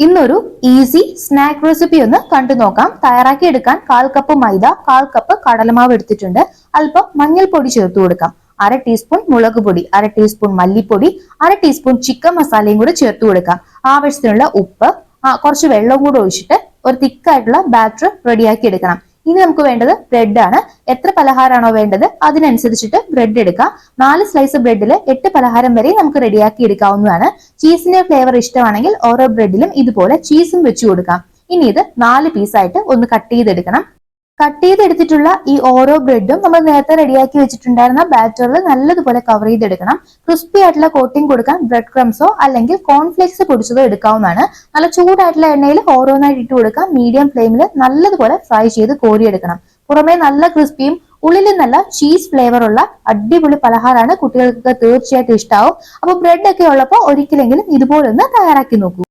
ഇന്നൊരു easy snack recipe ഒന്ന് കണ്ടു നോക്കാം. തയ്യാറാക്കി എടുക്കാൻ 1/4 കപ്പ് മൈദ, 1/4 കപ്പ് കടലമാവ് എടുത്തിട്ടുണ്ട്. അല്പം മഞ്ഞൾപ്പൊടി ചേർത്ത് കൊടുക്കാം. 1/2 ടീസ്പൂൺ മുളക് പൊടി, 1/2 ടീസ്പൂൺ മല്ലിപ്പൊടി, 1/2 ടീസ്പൂൺ ചിക്കൻ മസാലയും കൂടി ചേർത്ത് കൊടുക്കാം. ആവശ്യത്തിനുള്ള ഉപ്പ്, കുറച്ച് വെള്ളവും കൂടെ ഒഴിച്ചിട്ട് ഒരു തിക്കായിട്ടുള്ള ബാറ്റർ റെഡിയാക്കി എടുക്കണം. ഇനി നമുക്ക് വേണ്ടത് ബ്രെഡ് ആണ്. എത്ര പലഹാരമാണോ വേണ്ടത് അതിനനുസരിച്ചിട്ട് ബ്രെഡ് എടുക്കാം. 4 സ്ലൈസ് ബ്രെഡിൽ 8 പലഹാരം വരെ നമുക്ക് റെഡിയാക്കി എടുക്കാവുന്നതാണ്. ചീസിന്റെ ഫ്ലേവർ ഇഷ്ടമാണെങ്കിൽ ഓരോ ബ്രെഡിലും ഇതുപോലെ ചീസും വെച്ച് കൊടുക്കാം. ഇനി ഇത് 4 പീസായിട്ട് ഒന്ന് കട്ട് ചെയ്തെടുക്കണം. കട്ട് ചെയ്തെടുത്തിട്ടുള്ള ഈ ഓരോ ബ്രെഡും നമ്മൾ നേരത്തെ റെഡിയാക്കി വെച്ചിട്ടുണ്ടായിരുന്ന ബാറ്ററിൽ നല്ലതുപോലെ കവർ ചെയ്തെടുക്കണം. ക്രിസ്പി ആയിട്ടുള്ള കോട്ടിംഗ് കൊടുക്കാൻ ബ്രെഡ് ക്രംസോ അല്ലെങ്കിൽ കോൺഫ്ലേക്സ് പൊടിച്ചതോ എടുക്കാവുന്നതാണ്. നല്ല ചൂടായിട്ടുള്ള എണ്ണയിൽ ഓരോന്നായിട്ട് ഇട്ട് കൊടുക്കാം. മീഡിയം ഫ്ലെയിമിൽ നല്ലതുപോലെ ഫ്രൈ ചെയ്ത് കോരിയെടുക്കണം. പുറമേ നല്ല ക്രിസ്പിയും ഉള്ളിൽ നല്ല ചീസ് ഫ്ലേവർ ഉള്ള അടിപൊളി പലഹാരമാണ്. കുട്ടികൾക്ക് തീർച്ചയായിട്ടും ഇഷ്ടാവും. അപ്പൊ ബ്രെഡ് ഒക്കെ ഉള്ളപ്പോൾ ഒരിക്കലെങ്കിലും ഇതുപോലെ ഒന്ന് തയ്യാറാക്കി നോക്കൂ.